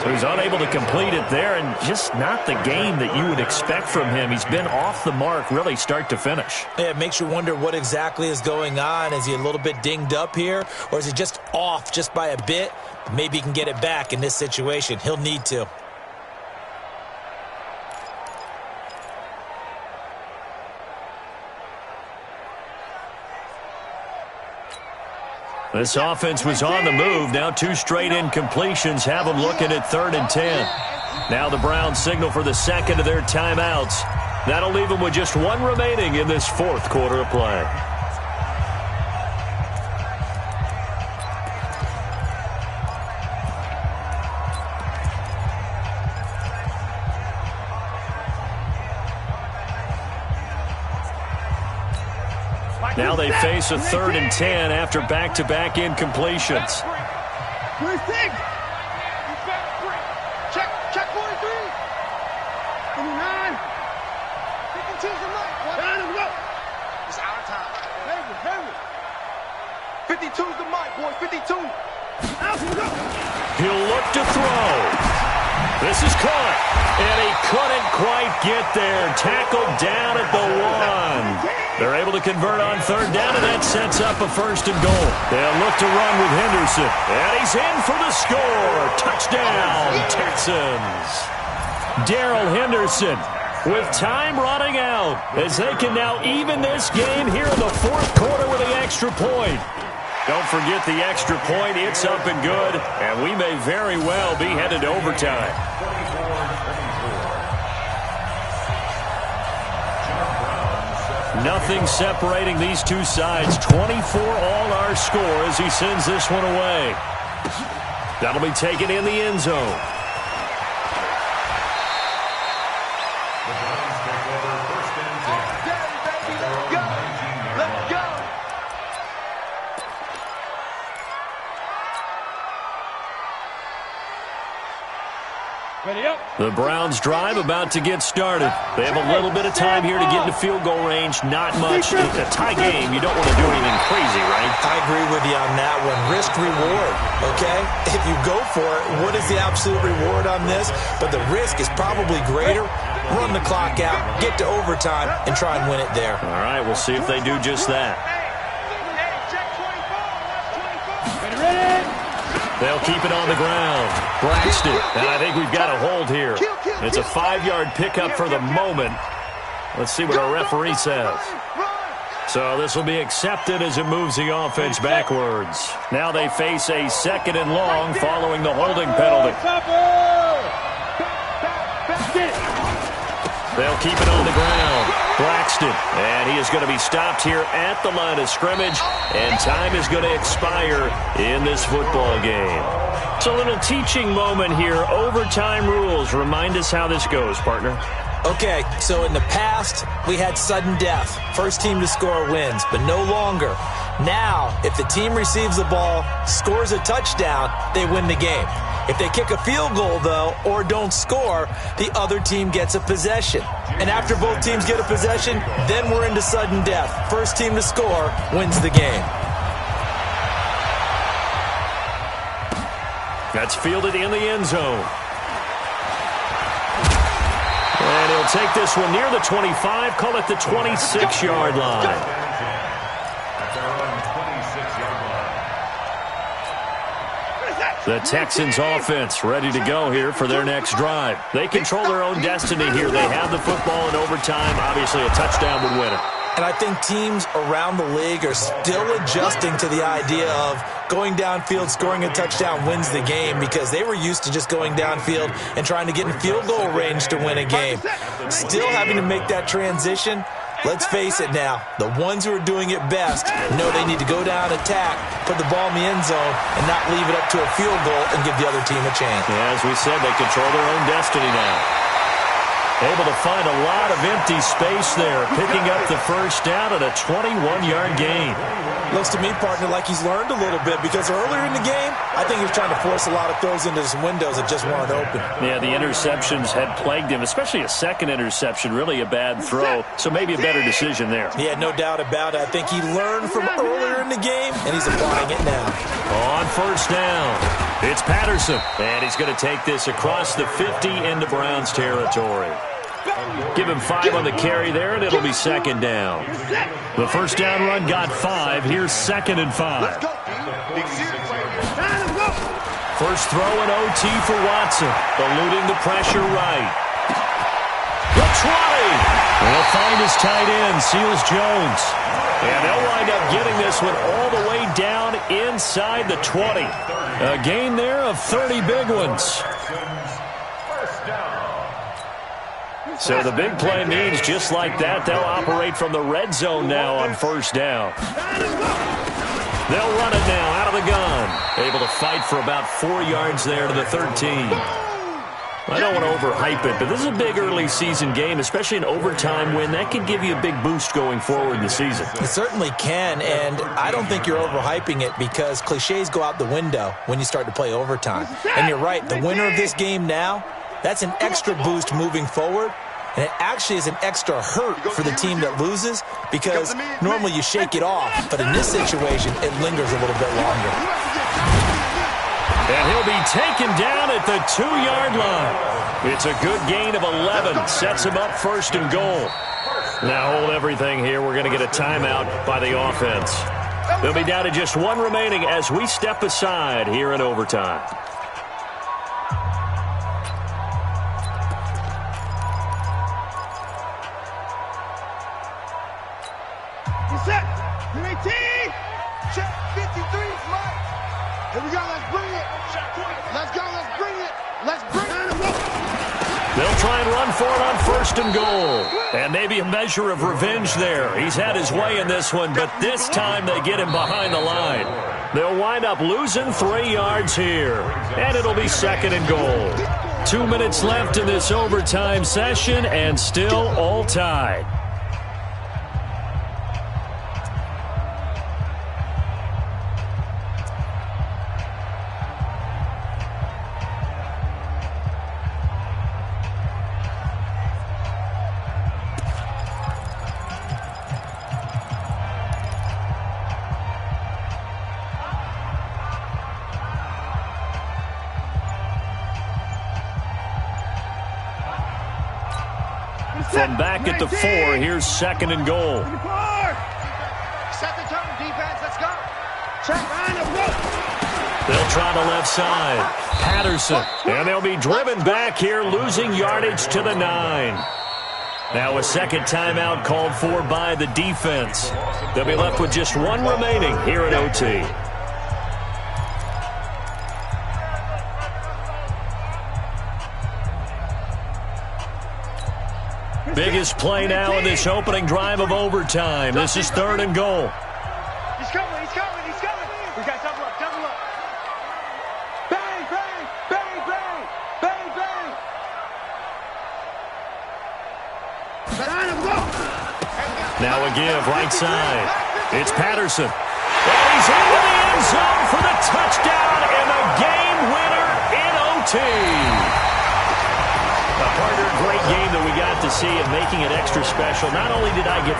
So he's unable to complete it there, and just not the game that you would expect from him. He's been off the mark really start to finish. Yeah, it makes you wonder what exactly is going on. Is he a little bit dinged up here, or is he just off just by a bit? Maybe he can get it back in this situation. He'll need to. This offense was on the move. Now 2 straight incompletions have them looking at 3rd and 10. Now the Browns signal for the second of their timeouts. That'll leave them with just 1 remaining in this 4th quarter of play. Now they face a 3rd and 10 after back-to-back incompletions. Check 43. 29. 52's the mic. It's our time. Hurry. 52's the mic, boys. 52. He'll look to throw. This is caught. And he couldn't quite get there. Tackled down at the 1. They're able to convert on 3rd down, and that sets up a 1st and goal. They'll look to run with Henderson. And he's in for the score. Touchdown, Texans. Darrell Henderson with time running out as they can now even this game here in the 4th quarter with the extra point. Don't forget the extra point. It's up and good, and we may very well be headed to overtime. Nothing separating these two sides. 24 all our score as he sends this one away. That'll be taken in the end zone. The Browns take over 1st and 10. Let's go. Ready up. The Browns drive about to get started. They have a little bit of time here to get into field goal range. Not much. It's a tie game. You don't want to do anything crazy, right? I agree with you on that one. Risk reward, okay? If you go for it, what is the absolute reward on this? But the risk is probably greater. Run the clock out, get to overtime, and try and win it there. All right, we'll see if they do just that. Ready. They'll keep it on the ground. Braxton, and I think we've got a hold here. It's a 5-yard pickup for the moment. Let's see what our referee says. So this will be accepted as it moves the offense backwards. Now they face a 2nd and long following the holding penalty. They'll keep it on the ground. Braxton, and he is going to be stopped here at the line of scrimmage, and time is going to expire in this football game. It's a little teaching moment here. Overtime rules. Remind us how this goes, partner. Okay, so in the past, we had sudden death. First team to score wins, but no longer. Now, if the team receives the ball, scores a touchdown, they win the game. If they kick a field goal, though, or don't score, the other team gets a possession. And after both teams get a possession, then we're into sudden death. First team to score wins the game. That's fielded in the end zone. And he'll take this one near the 25, call it the 26-yard line. At their own 26-yard line. The Texans offense ready to go here for their next drive. They control their own destiny here. They have the football in overtime. Obviously, a touchdown would win it. And I think teams around the league are still adjusting to the idea of going downfield, scoring a touchdown wins the game, because they were used to just going downfield and trying to get in field goal range to win a game. Still having to make that transition. Let's face it now, the ones who are doing it best know they need to go down, attack, put the ball in the end zone, and not leave it up to a field goal and give the other team a chance. Yeah, as we said, they control their own destiny now. Able to find a lot of empty space there, picking up the first down at a 21-yard gain. Looks to me, partner, like he's learned a little bit because earlier in the game, I think he was trying to force a lot of throws into some windows that just weren't open. Yeah, the interceptions had plagued him, especially a second interception, really a bad throw, so maybe a better decision there. Yeah, no doubt about it. I think he learned from earlier in the game, and he's applying it now. On first down, it's Patterson, and he's going to take this across the 50 into Browns territory. Give him 5 on the carry there, and it'll be second down. The first down run got 5. Here's 2nd and 5. First throw in OT for Watson. Eluding the pressure right. The 20. They'll find his tight end, Seals Jones. And they'll wind up getting this one all the way down inside the 20. A gain there of 30 big ones. So the big play means just like that, they'll operate from the red zone now on first down. They'll run it now out of the gun. Able to fight for about 4 yards there to the 13. I don't want to overhype it, but this is a big early season game, especially an overtime win. That could give you a big boost going forward in the season. It certainly can, and I don't think you're overhyping it because cliches go out the window when you start to play overtime. And you're right, the winner of this game now, that's an extra boost moving forward. And it actually is an extra hurt for the team that loses because normally you shake it off, but in this situation, it lingers a little bit longer. And he'll be taken down at the 2-yard line. It's a good gain of 11. Sets him up first and goal. Now hold everything here. We're going to get a timeout by the offense. They'll be down to just 1 remaining as we step aside here in overtime. Set. 18. Check. 53. Mike. Here we go. Let's bring it. Let's go. Let's bring it. Let's bring it. They'll try and run for it on first and goal. And maybe a measure of revenge there. He's had his way in this one, but this time they get him behind the line. They'll wind up losing 3 yards here. And it'll be second and goal. 2 minutes left in this overtime session, and still all tied. From back at the 4, here's second and goal. Set the tone, defense. Let's go. Check. They'll try the left side. Patterson. And they'll be driven back here, losing yardage to the 9. Now a second timeout called for by the defense. They'll be left with just 1 remaining here at OT. Biggest play now in this opening drive of overtime. This is third and goal. He's coming, he's coming, he's coming. We got double up, double up. Bang, bang, bang, bang, bang, bang. Now a give right side. It's Patterson. And he's into the end zone for the touchdown and the game winner in OT. A partner, great game that we got to see and making it extra special. Not only did I get